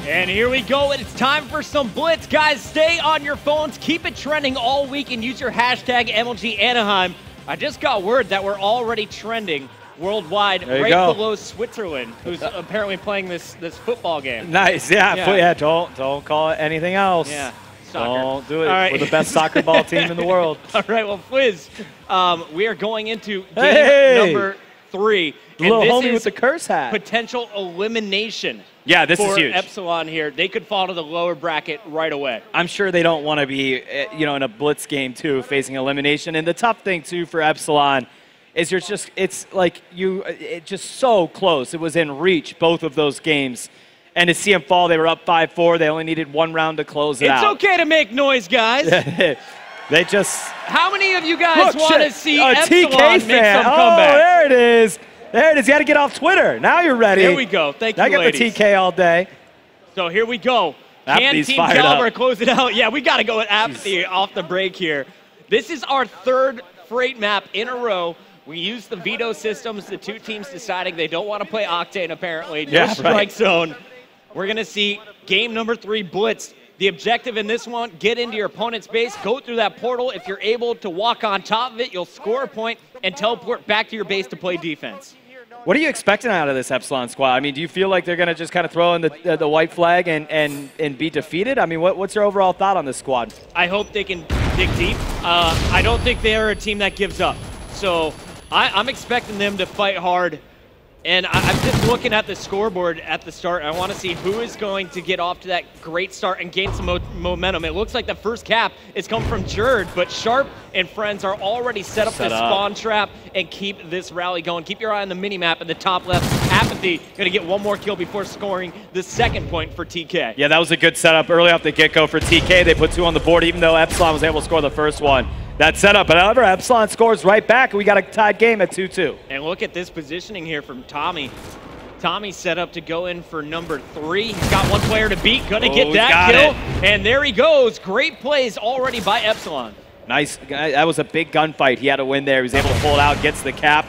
And here we go. It's time for some Blitz. Guys, stay on your phones. Keep it trending all week and use your hashtag MLG Anaheim. I just got word that we're already trending worldwide right below Switzerland, who's apparently playing this football game. Nice. Yeah. Don't call it anything else. Yeah. Soccer. Don't do it. Right. We're the best soccer ball team in the world. All right. Well, Fizz, we are going into game number 3. The little homie with the curse hat. Potential elimination. Yeah, this is huge. Epsilon here. They could fall to the lower bracket right away. I'm sure they don't want to be, in a Blitz game, too, facing elimination. And the tough thing, too, for Epsilon is it's just so close. It was in reach, both of those games. And to see them fall, they were up 5-4. They only needed one round to close it out. It's okay to make noise, guys. They just... How many of you guys want to see Epsilon TK make some comeback? Oh, there it is. There it is. You got to get off Twitter. Now you're ready. Here we go. Thank you, ladies. I got the TK all day. So here we go. Can Team Caliber close it out? Yeah, we got to go with Apathy off the break here. This is our 3rd Freight map in a row. We use the veto systems. The 2 teams deciding they don't want to play Octane, apparently. No strike zone. We're going to see game number 3, Blitz. The objective in this one, get into your opponent's base, go through that portal. If you're able to walk on top of it, you'll score a point and teleport back to your base to play defense. What are you expecting out of this Epsilon squad? I mean, do you feel like they're going to just kind of throw in the white flag and be defeated? I mean, what's your overall thought on this squad? I hope they can dig deep. I don't think they're a team that gives up. So I'm expecting them to fight hard. And I'm just looking at the scoreboard at the start. I want to see who is going to get off to that great start and gain some momentum. It looks like the first cap is coming from Jerd, but Sharp and friends are already set up the spawn trap and keep this rally going. Keep your eye on the mini-map in the top left. Apathy going to get one more kill before scoring the 2nd point for TK. Yeah, that was a good setup early off the get-go for TK. They put 2 on the board, even though Epsilon was able to score the first one. That setup, but however, Epsilon scores right back, and we got a tied game at 2-2. And look at this positioning here from Tommy. Tommy's set up to go in for number 3. He's got one player to beat, gonna get that kill. And there he goes. Great plays already by Epsilon. Nice. That was a big gunfight. He had to win there. He was able to pull it out, gets the cap.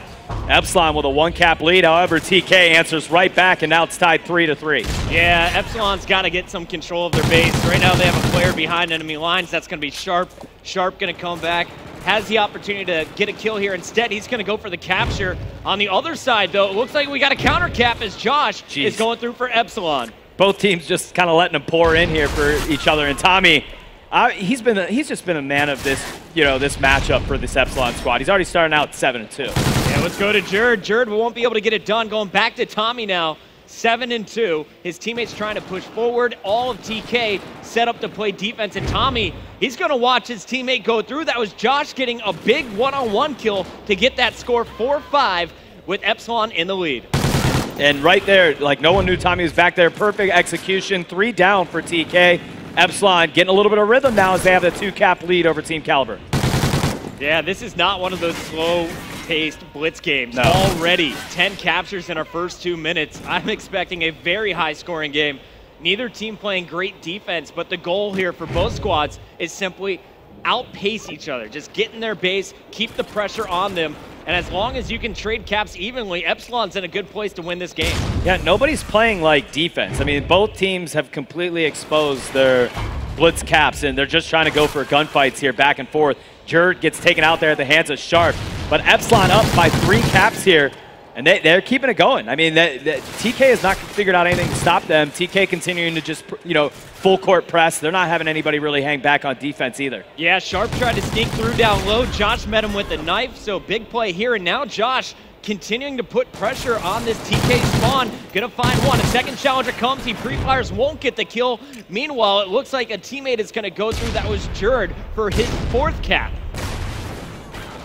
Epsilon with a 1-cap lead. However, TK answers right back, and now it's tied 3-3. Yeah, Epsilon's got to get some control of their base. Right now they have a player behind enemy lines. That's going to be Sharp. Sharp going to come back. Has the opportunity to get a kill here. Instead, he's going to go for the capture. On the other side, though, it looks like we got a counter cap as Josh is going through for Epsilon. Both teams just kind of letting them pour in here for each other. And Tommy, he's just been a man of this, this matchup for this Epsilon squad. He's already starting out 7-2. Yeah, let's go to Jerd. Jerd won't be able to get it done. Going back to Tommy now, 7-2. His teammates trying to push forward. All of TK set up to play defense. And Tommy, he's going to watch his teammate go through. That was Josh getting a big one-on-one kill to get that score 4-5 with Epsilon in the lead. And right there, like no one knew Tommy was back there. Perfect execution. 3 down for TK. Epsilon getting a little bit of rhythm now as they have the 2-cap lead over Team Caliber. Yeah, this is not one of those slow-paced Blitz games. No. Already 10 captures in our first 2 minutes. I'm expecting a very high-scoring game. Neither team playing great defense, but the goal here for both squads is simply outpace each other. Just get in their base, keep the pressure on them, and as long as you can trade caps evenly, Epsilon's in a good place to win this game. Yeah, nobody's playing like defense. I mean, both teams have completely exposed their Blitz caps, and they're just trying to go for gunfights here back and forth. Jerd gets taken out there at the hands of Sharp, but Epsilon up by 3 caps here, and they're keeping it going. I mean, TK has not figured out anything to stop them. TK continuing to just, full court press. They're not having anybody really hang back on defense either. Yeah, Sharp tried to sneak through down low. Josh met him with a knife, so big play here, and now Josh continuing to put pressure on this TK spawn. Gonna find one. A second challenger comes. He pre-fires, won't get the kill. Meanwhile, it looks like a teammate is gonna go through. That was Jerd for his 4th cap.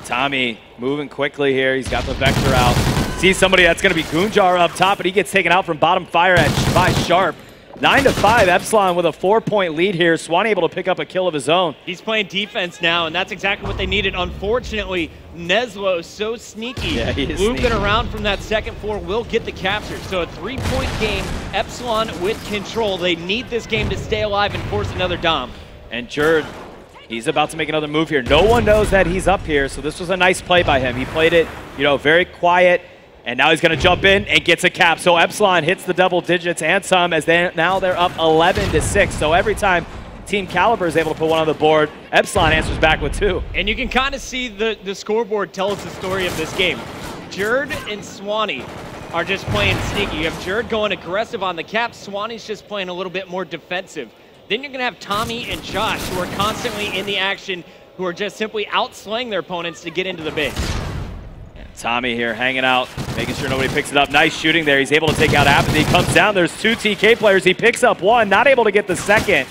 Tommy moving quickly here. He's got the Vector out. Sees somebody that's gonna be Goonjar up top, but he gets taken out from bottom fire by Sharp. 9-5, Epsilon with a 4-point lead here. Swanee able to pick up a kill of his own. He's playing defense now, and that's exactly what they needed. Unfortunately, Neslo so sneaky. Yeah, he is looping sneaky around from that second floor will get the capture. So a 3-point game, Epsilon with control. They need this game to stay alive and force another dom. And Jerd, he's about to make another move here. No one knows that he's up here, so this was a nice play by him. He played it, very quiet And now he's going to jump in and gets a cap. So Epsilon hits the double digits and some as now they're up 11-6. So every time Team Caliber is able to put one on the board, Epsilon answers back with 2. And you can kind of see the scoreboard tells the story of this game. Jerd and Swanee are just playing sneaky. You have Jerd going aggressive on the cap. Swanee's just playing a little bit more defensive. Then you're going to have Tommy and Josh, who are constantly in the action, who are just simply outslaying their opponents to get into the base. And Tommy here hanging out, making sure nobody picks it up. Nice shooting there. He's able to take out Apathy. Comes down. There's 2 TK players. He picks up 1, not able to get the second.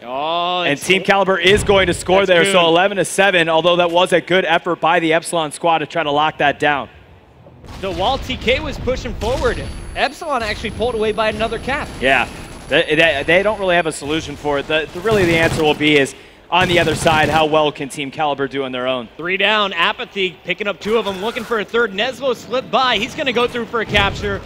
Oh, and Team Caliber is going to score there, so 11-7, although that was a good effort by the Epsilon squad to try to lock that down. So while TK was pushing forward, Epsilon actually pulled away by another cap. Yeah, they don't really have a solution for it. Really the answer will be is, on the other side, how well can Team Caliber do on their own? 3 down, Apathy picking up 2 of them, looking for a third. Neslo slipped by. He's going to go through for a capture.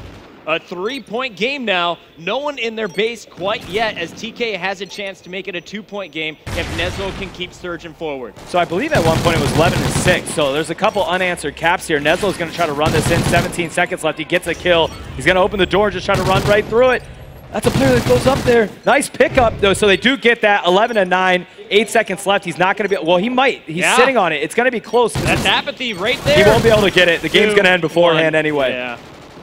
A 3-point game now. No one in their base quite yet, as TK has a chance to make it a 2-point game if Neslo can keep surging forward. So I believe at one point it was 11-6, so there's a couple unanswered caps here. Neslo's going to try to run this in, 17 seconds left. He gets a kill. He's going to open the door and just try to run right through it. That's a player that goes up there. Nice pickup, though, so they do get that. 11-9, 8 seconds left. He's not going to be, well, he might. He's sitting on it. It's going to be close. That's Apathy right there. He won't be able to get it. The game's going to end beforehand anyway. Yeah.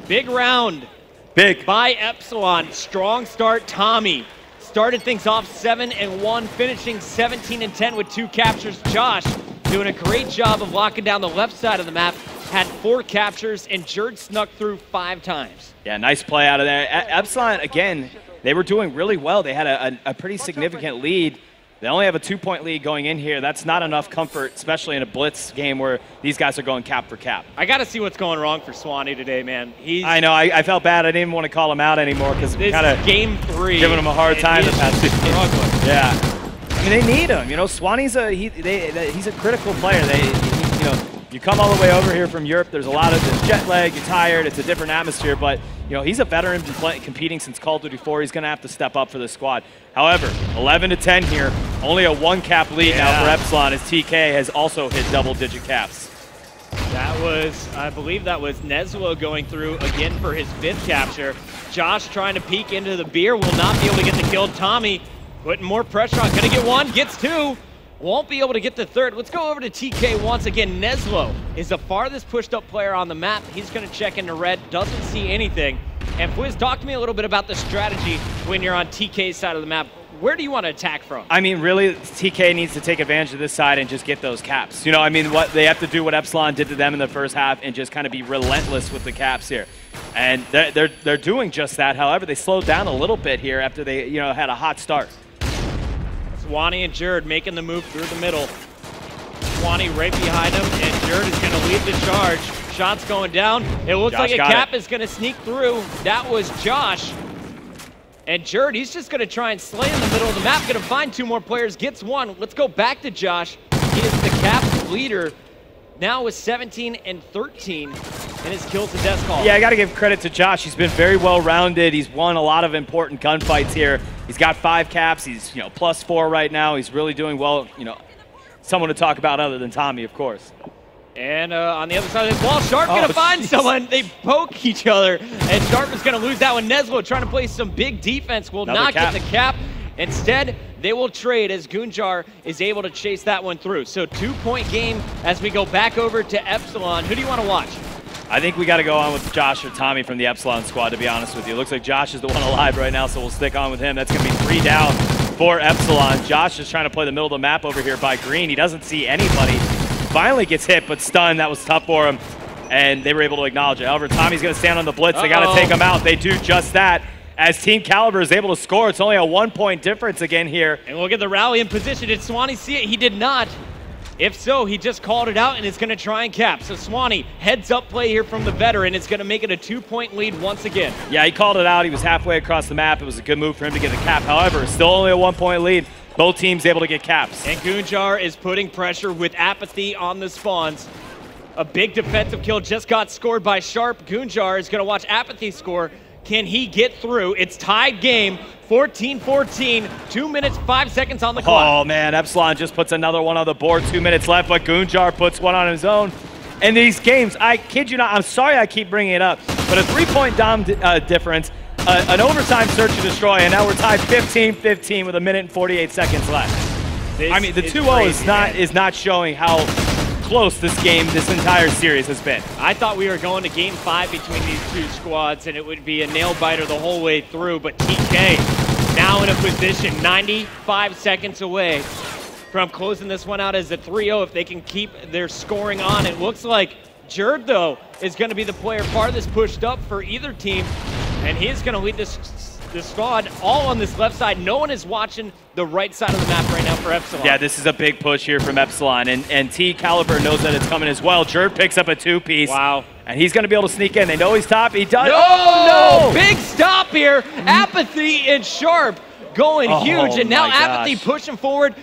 Big round. Big. By Epsilon. Strong start. Tommy started things off 7-1, finishing 17-10 with 2 captures. Josh doing a great job of locking down the left side of the map. Had 4 captures, and Jerd snuck through 5 times. Yeah, nice play out of there. Epsilon, again, they were doing really well. They had a pretty significant lead. They only have a 2-point lead going in here. That's not enough comfort, especially in a blitz game where these guys are going cap for cap. I got to see what's going wrong for Swanee today, man. I know. I felt bad. I didn't even want to call him out anymore because we kind of game 3 giving him a hard time the past 2 games. Yeah. I mean, they need him. You know, Swanee's he's a critical player. You know, you come all the way over here from Europe. There's a lot of jet lag. You're tired. It's a different atmosphere, but you know, he's a veteran, been competing since Call of Duty 4. He's going to have to step up for the squad. However, 11-10 here. Only a 1-cap lead now for Epsilon, as TK has also hit double-digit caps. That was, I believe that was Neslo going through again for his 5th capture. Josh trying to peek into the beer, will not be able to get the kill. Tommy putting more pressure on, gonna get 1, gets 2. Won't be able to get the 3rd. Let's go over to TK once again. Neslo is the farthest pushed up player on the map. He's gonna check into red, doesn't see anything. And Fwiz, talk to me a little bit about the strategy when you're on TK's side of the map. Where do you want to attack from? I mean, really, TK needs to take advantage of this side and just get those caps. You know, I mean, what they have to do what Epsilon did to them in the first half and just kind of be relentless with the caps here. And they're doing just that. However, they slowed down a little bit here after they, you know, had a hot start. Swanee and Jerd making the move through the middle. Swanee right behind him, and Jerd is going to lead the charge. Shots going down. It looks like a cap is going to sneak through. That was Josh. And Jerd, he's just going to try and slay in the middle of the map. Going to find 2 more players, gets 1. Let's go back to Josh. He is the cap leader. Now with 17 and 13 in his kills to death call. Yeah, I got to give credit to Josh. He's been very well-rounded. He's won a lot of important gunfights here. He's got 5 caps. He's, you know, +4 right now. He's really doing well. You know, someone to talk about other than Tommy, of course. And on the other side of the wall, Sharp gonna find someone. They poke each other, and Sharp is gonna lose that one. Neslo trying to play some big defense, will not get the cap. Instead, they will trade as Gunjar is able to chase that one through. So 2-point game as we go back over to Epsilon. Who do you want to watch? I think we got to go on with Josh or Tommy from the Epsilon squad, to be honest with you. It looks like Josh is the one alive right now, so we'll stick on with him. That's going to be 3 down for Epsilon. Josh is trying to play the middle of the map over here by Green. He doesn't see anybody. Finally gets hit, but stunned. That was tough for him, and they were able to acknowledge it. However, Tommy's going to stand on the blitz. They got to take him out. They do just that. As Team Caliber is able to score, it's only a 1-point difference again here. And we'll get the rally in position. Did Swanee see it? He did not. If so, he just called it out and is going to try and cap. So Swanee, heads up play here from the veteran. It's going to make it a 2-point lead once again. Yeah, he called it out. He was halfway across the map. It was a good move for him to get the cap. However, still only a 1-point lead. Both teams able to get caps. And Gunjar is putting pressure with Apathy on the spawns. A big defensive kill just got scored by Sharp. Gunjar is going to watch Apathy score. Can he get through? It's tied game, 14-14, 2 minutes, 5 seconds on the clock. Oh man, Epsilon just puts another one on the board, 2 minutes left, but Gunjar puts one on his own. in these games. I kid you not. I'm sorry I keep bringing it up, but a 3-point dom difference, an overtime search and destroy, and now we're tied 15-15 with 1 minute and 48 seconds left. I mean, the 2-0 is not showing how close this game, this entire series has been. I thought we were going to game 5 between these two squads, and it would be a nail-biter the whole way through, but TK now in a position 95 seconds away from closing this one out as a 3-0 if they can keep their scoring on. It looks like Jerd, though, is going to be the player farthest pushed up for either team, and he's going to lead this squad all on this left side. No one is watching the right side of the map right now for Epsilon. Yeah, this is a big push here from Epsilon, and T Caliber knows that it's coming as well. Jerd picks up a 2-piece. Wow. And he's going to be able to sneak in. They know he's top. He does. No! Oh, no! Big stop here. Apathy and Sharp going huge, and now Apathy pushing forward,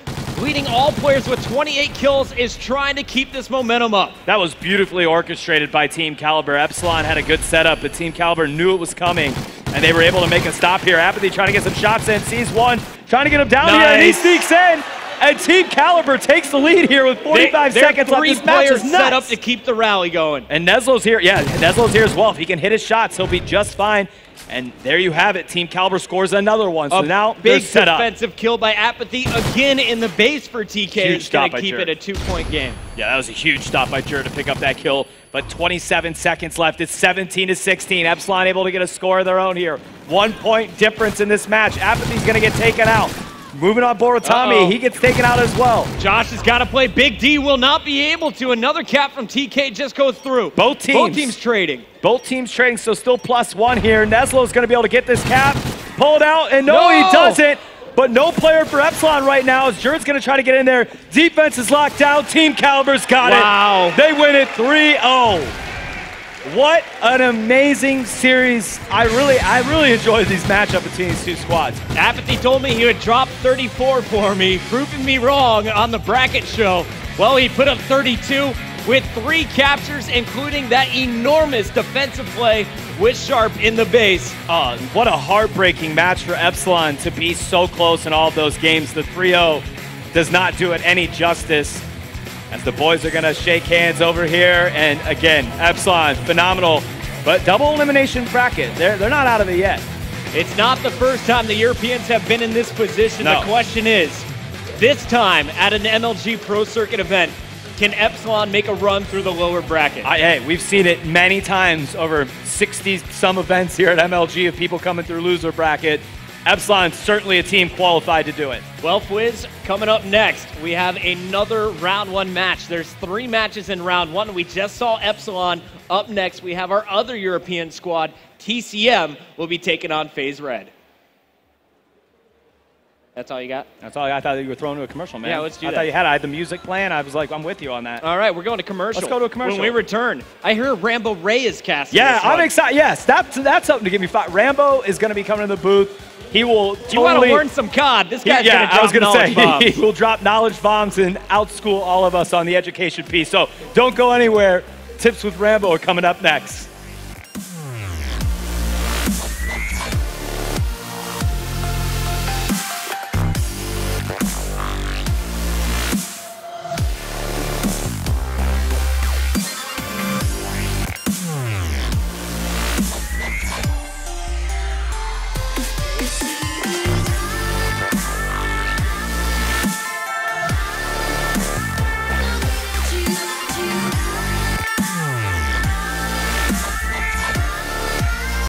leading all players with 28 kills, is trying to keep this momentum up. That was beautifully orchestrated by Team Caliber. Epsilon had a good setup, but Team Caliber knew it was coming, and they were able to make a stop here. Apathy trying to get some shots in, sees one, trying to get him down here, and he sneaks in. And Team Caliber takes the lead here with 45 seconds left. This match is nuts. Set up to keep the rally going. And Neslo's here. Yeah, Neslo's here as well. If he can hit his shots, he'll be just fine. And there you have it. Team Caliber scores another one. So now big set up. Defensive kill by Apathy again in the base for TK. It's going to keep it a 2-point game. Yeah, that was a huge stop by Jerd to pick up that kill. But 27 seconds left. It's 17-16. Epsilon able to get a score of their own here. 1-point difference in this match. Apathy's going to get taken out. Moving on, Boratami, he gets taken out as well. Josh has got to play. Big D will not be able to. Another cap from TK just goes through. Both teams trading. Both teams trading, so still +1 here. Neslo's going to be able to get this cap, pull it out, and no, he doesn't. But no player for Epsilon right now as Jerd's going to try to get in there. Defense is locked down. Team Caliber's got it. They win it 3-0. What an amazing series. I really enjoyed these matchups between these two squads. Apathy told me he would drop 34 for me, proving me wrong on the bracket show. Well, he put up 32 with 3 captures, including that enormous defensive play with Sharp in the base. What a heartbreaking match for Epsilon to be so close in all of those games. The 3-0 does not do it any justice. As the boys are going to shake hands over here. And again, Epsilon, phenomenal. But double elimination bracket, they're not out of it yet. It's not the first time the Europeans have been in this position. No. The question is, this time at an MLG Pro Circuit event, can Epsilon make a run through the lower bracket? Hey, we've seen it many times over 60-some events here at MLG of people coming through loser bracket. Epsilon's certainly a team qualified to do it. Well, Fwiz, coming up next, we have another round 1 match. There's 3 matches in round 1. We just saw Epsilon. Up next, we have our other European squad, TCM, will be taking on FaZe Red. That's all you got? That's all I thought you were throwing to a commercial, man. Yeah, let's do that. I thought you had. I had the music playing. I was like, I'm with you on that. All right, we're going to commercial. Let's go to a commercial. When we return, I hear Rambo Ray is casting. Yeah, I'm excited. Yes, that's something to give me fired. Rambo is going to be coming to the booth. He will totally... You want to learn some COD. This guy's going to drop knowledge bombs. He will drop knowledge bombs and outschool all of us on the education piece. So don't go anywhere. Tips with Rambo are coming up next.